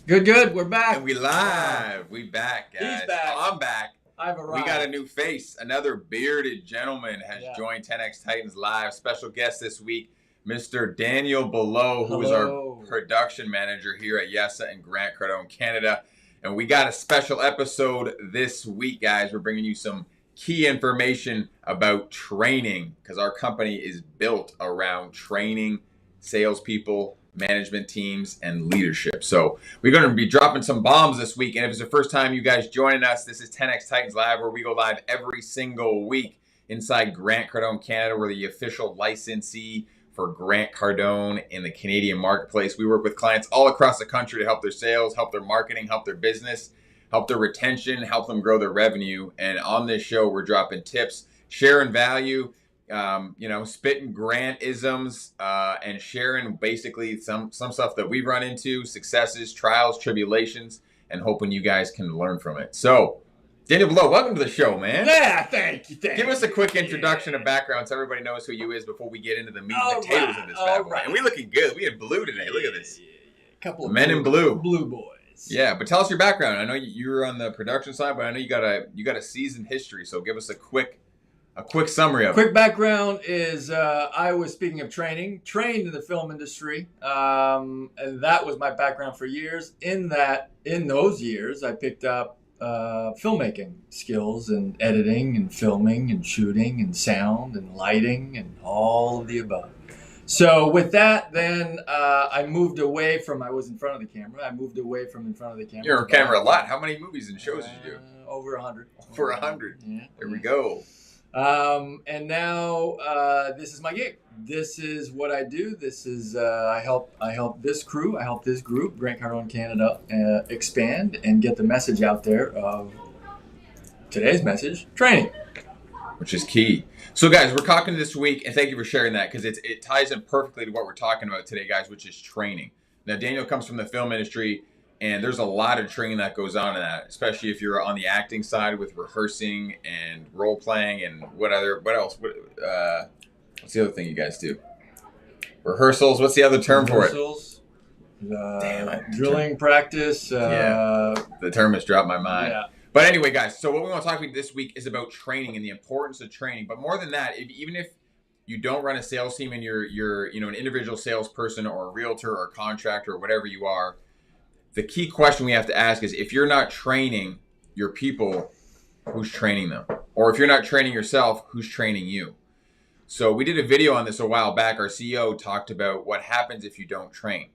Good, good. We're back. And we live. We back, guys. He's back. I'm back. I've We arrived. got a new face. Another bearded gentleman has Yeah. joined 10X Titans Live. Special guest this week, Mr. Daniel Below, who is Hello. our production manager here at Yessa and Grant Cardone, Canada. And we got a special episode this week, guys. We're bringing you some key information about training because our company is built around training salespeople, management teams, and leadership. So we're going to be dropping some bombs this week. And if it's the first time you guys joining us, this is 10X Titans Live, where we go live every single week inside Grant Cardone, Canada. We're the official licensee for Grant Cardone in the Canadian marketplace. We work with clients all across the country to help their sales, help their marketing, help their business, help their retention, help them grow their revenue. And on this show, we're dropping tips, sharing value, spitting Grant isms, and sharing basically some stuff that we've run into, successes, trials, tribulations, and hoping you guys can learn from it. So, Daniel Below, welcome to the show, man. Yeah, thank you. Give us a quick introduction and background so everybody knows who you is before we get into the meat and potatoes of this bad boy. right. And we looking good. We in blue today. Look at this. Couple of Men in blue. Blue boys. Yeah, but tell us your background. I know you're on the production side, but I know you got a seasoned history. So give us a quick summary of it. Quick background is I was, speaking of training, trained in the film industry, and that was my background for years. In those years, I picked up filmmaking skills and editing and filming and shooting and sound and lighting and all of the above. So with that, then I moved away from, I was in front of the camera. I moved away from in front of the camera. You're on camera a lot. How many movies and shows did you do? Over 100. Over 100. Yeah. There we go. And now this is my gig. This is what I do. This is I help this crew. I help this group, Grant Cardone Canada, expand and get the message out there of today's message: training, which is key. So, guys, we're talking this week, and thank you for sharing that because it ties in perfectly to what we're talking about today, guys, which is training. Now, Daniel comes from the film industry. And there's a lot of training that goes on in that, especially if you're on the acting side with rehearsing and role playing and what else? What's the other thing you guys do? Rehearsals. What's the other term for it? Drilling practice. The term has dropped my mind. Yeah. But anyway, guys, so what we want to talk about this week is about training and the importance of training. But more than that, even if you don't run a sales team and you're an individual salesperson or a realtor or a contractor or whatever you are, the key question we have to ask is, if you're not training your people, who's training them? Or if you're not training yourself, who's training you? So we did a video on this a while back. Our CEO talked about what happens if you don't train.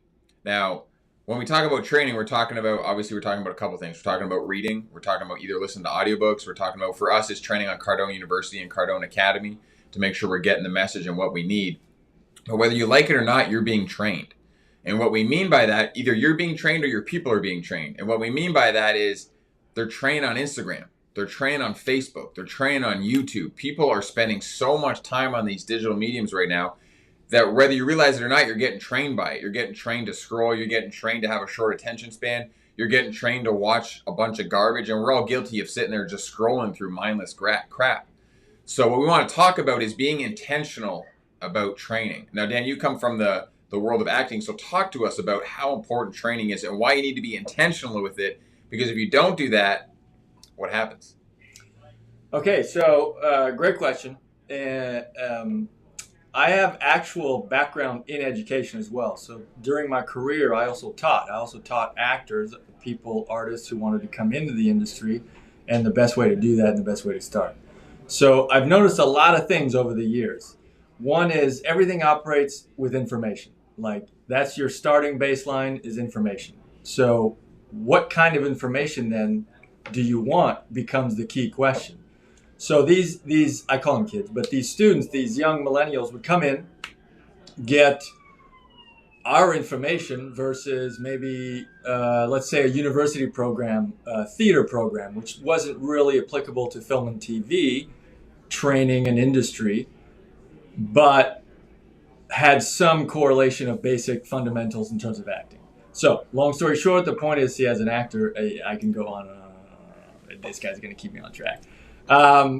Now, when we talk about training, we're talking about a couple things. We're talking about reading. We're talking about either listening to audiobooks. We're talking about, for us, is training on Cardone University and Cardone Academy to make sure we're getting the message and what we need. But whether you like it or not, you're being trained. And what we mean by that, either you're being trained or your people are being trained. And what we mean by that is they're trained on Instagram. They're trained on Facebook. They're trained on YouTube. People are spending so much time on these digital mediums right now that whether you realize it or not, you're getting trained by it. You're getting trained to scroll. You're getting trained to have a short attention span. You're getting trained to watch a bunch of garbage. And we're all guilty of sitting there just scrolling through mindless crap. So what we want to talk about is being intentional about training. Now, Dan, you come from the world of acting. So talk to us about how important training is and why you need to be intentional with it. Because if you don't do that, what happens? Okay, so great question. I have actual background in education as well. So during my career, I also taught actors, people, artists who wanted to come into the industry, and the best way to do that and the best way to start. So I've noticed a lot of things over the years. One is everything operates with information. Like, that's your starting baseline, is information. So what kind of information then do you want becomes the key question. So these I call them kids, but these students, these young millennials would come in, get our information versus maybe, let's say, a university program, a theater program, which wasn't really applicable to film and TV training and industry, but had some correlation of basic fundamentals in terms of acting. So, long story short, the point is, see, as an actor, I can go on. This guy's going to keep me on track.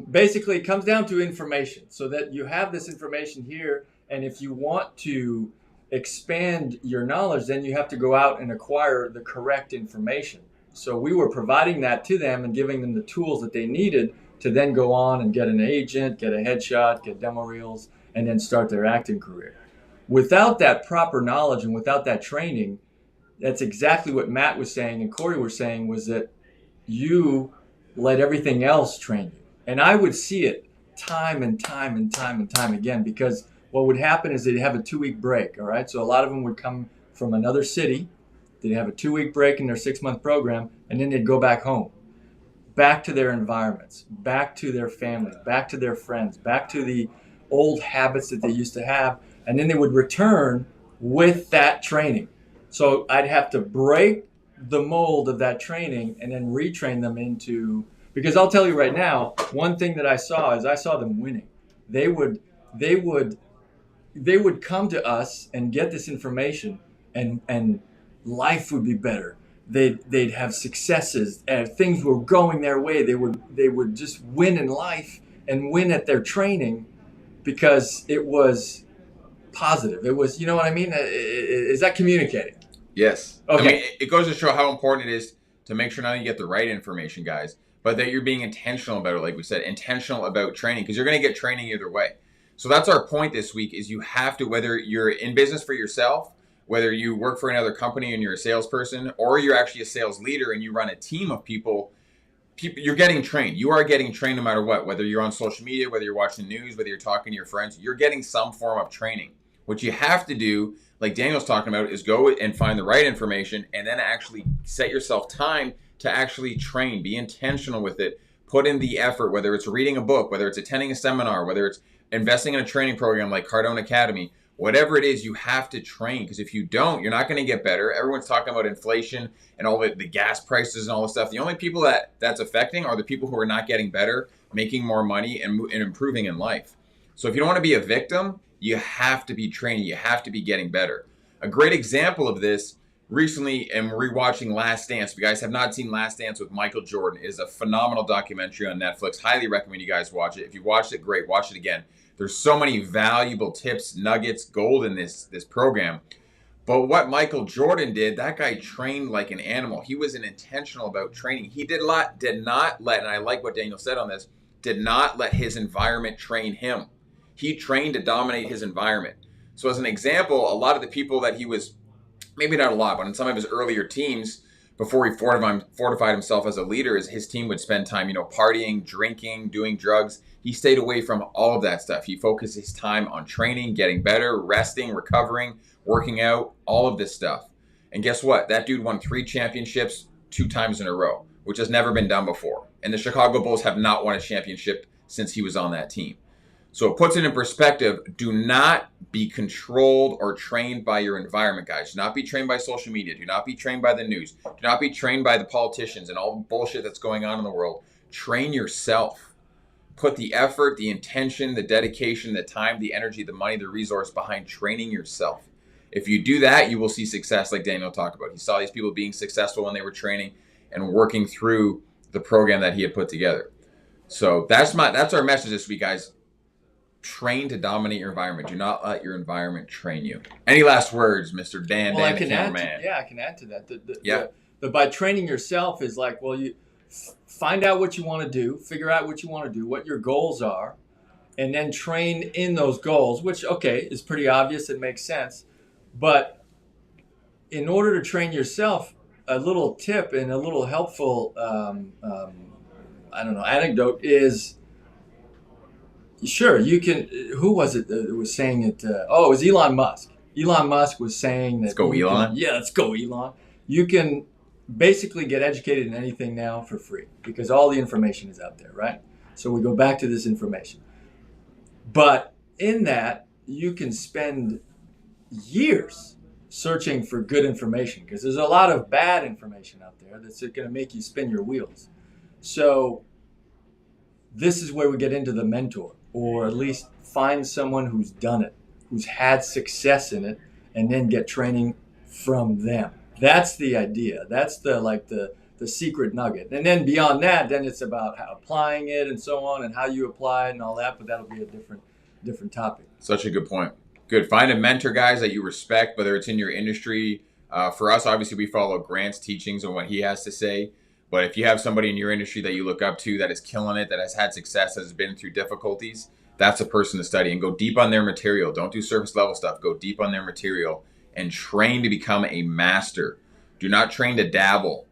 Basically, it comes down to information, so that you have this information here, and if you want to expand your knowledge, then you have to go out and acquire the correct information. So we were providing that to them and giving them the tools that they needed to then go on and get an agent, get a headshot, get demo reels, and then start their acting career. Without that proper knowledge and without that training, that's exactly what Matt was saying and Corey were saying, was that you let everything else train you. And I would see it time and time and time and time again, because what would happen is they'd have a 2-week break. All right. So a lot of them would come from another city. They'd have a 2-week break in their 6-month program, and then they'd go back home, back to their environments, back to their families, back to their friends, back to the old habits that they used to have. And then they would return with that training. So I'd have to break the mold of that training and then retrain them into, because I'll tell you right now, one thing that I saw is I saw them winning. They would come to us and get this information, and life would be better. They'd have successes, and things were going their way. They would just win in life and win at their training because it was positive. It was, you know what I mean? Is that communicating? Yes. Okay. I mean, it goes to show how important it is to make sure not only you get the right information, guys, but that you're being intentional about it. Like we said, intentional about training, because you're going to get training either way. So that's our point this week, is you have to, whether you're in business for yourself, whether you work for another company and you're a salesperson, or you're actually a sales leader and you run a team of people, you're getting trained. You are getting trained no matter what, whether you're on social media, whether you're watching the news, whether you're talking to your friends, you're getting some form of training. What you have to do, like Daniel's talking about, is go and find the right information and then actually set yourself time to actually train. Be intentional with it. Put in the effort, whether it's reading a book, whether it's attending a seminar, whether it's investing in a training program like Cardone Academy. Whatever it is, you have to train, because if you don't, you're not going to get better. Everyone's talking about inflation and all the gas prices and all this stuff. The only people that's affecting are the people who are not getting better, making more money, and improving in life. So if you don't want to be a victim, you have to be training. You have to be getting better. A great example of this, recently I'm rewatching Last Dance. If you guys have not seen Last Dance with Michael Jordan, it is a phenomenal documentary on Netflix. Highly recommend you guys watch it. If you watched it, great. Watch it again. There's so many valuable tips, nuggets, gold in this program. But what Michael Jordan did, that guy trained like an animal. He was intentional about training. He did not let, and I like what Daniel said on this, did not let his environment train him. He trained to dominate his environment. So as an example, a lot of the people that he was, maybe not a lot, but in some of his earlier teams, before he fortified himself as a leader, his team would spend time, partying, drinking, doing drugs. He stayed away from all of that stuff. He focused his time on training, getting better, resting, recovering, working out, all of this stuff. And guess what? That dude won 3 championships 2 times in a row, which has never been done before. And the Chicago Bulls have not won a championship since he was on that team. So it puts it in perspective. Do not be controlled or trained by your environment, guys. Do not be trained by social media. Do not be trained by the news. Do not be trained by the politicians and all the bullshit that's going on in the world. Train yourself. Put the effort, the intention, the dedication, the time, the energy, the money, the resource behind training yourself. If you do that, you will see success, like Daniel talked about. He saw these people being successful when they were training and working through the program that he had put together. So that's our message this week, guys. Train to dominate your environment. Do not let your environment train you. Any last words, Mr. Dan? Well, Dan, I can add to that. But by training yourself is like, well, you find out what you want to do, figure out what you want to do, what your goals are, and then train in those goals, which, okay, is pretty obvious. It makes sense. But in order to train yourself, a little tip and a little helpful, anecdote is, sure, you can. Who was it that was saying it? It was Elon Musk. Elon Musk was saying that. Let's go, Elon. Let's go, Elon. You can basically get educated in anything now for free because all the information is out there, right? So we go back to this information. But in that, you can spend years searching for good information because there's a lot of bad information out there that's going to make you spin your wheels. So this is where we get into the mentor, or at least find someone who's done it, who's had success in it, and then get training from them. That's the idea. That's the secret nugget. And then beyond that, then it's about how applying it and so on, and how you apply it and all that. But that'll be a different topic. Such a good point. Good. Find a mentor, guys, that you respect, whether it's in your industry. For us, obviously, we follow Grant's teachings and what he has to say. But if you have somebody in your industry that you look up to that is killing it, that has had success, that has been through difficulties, that's a person to study and go deep on their material. Don't do surface level stuff. Go deep on their material and train to become a master. Do not train to dabble.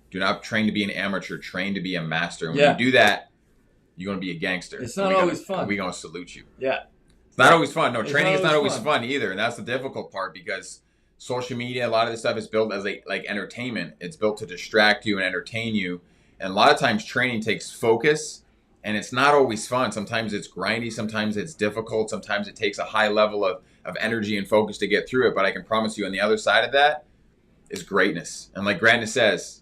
Do not train to be an amateur. Train to be a master. And when you do that, you're going to be a gangster. It's not always fun. We're going to salute you. Yeah. It's not always fun. No, training is not always always fun either. And that's the difficult part because social media, a lot of this stuff is built as like entertainment. It's built to distract you and entertain you. And a lot of times training takes focus and it's not always fun. Sometimes it's grindy. Sometimes it's difficult. Sometimes it takes a high level of energy and focus to get through it. But I can promise you on the other side of that is greatness. And like Grant says,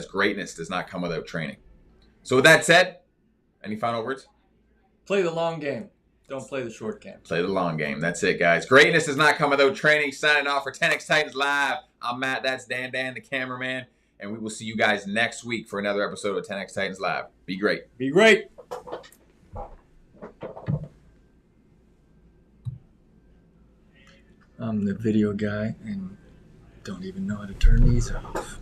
greatness does not come without training. So with that said, any final words? Play the long game. Don't play the short game. Play the long game. That's it, guys. Greatness does not come without training. Signing off for 10X Titans Live. I'm Matt. That's Dan, the cameraman. And we will see you guys next week for another episode of 10X Titans Live. Be great. Be great. I'm the video guy and don't even know how to turn these off.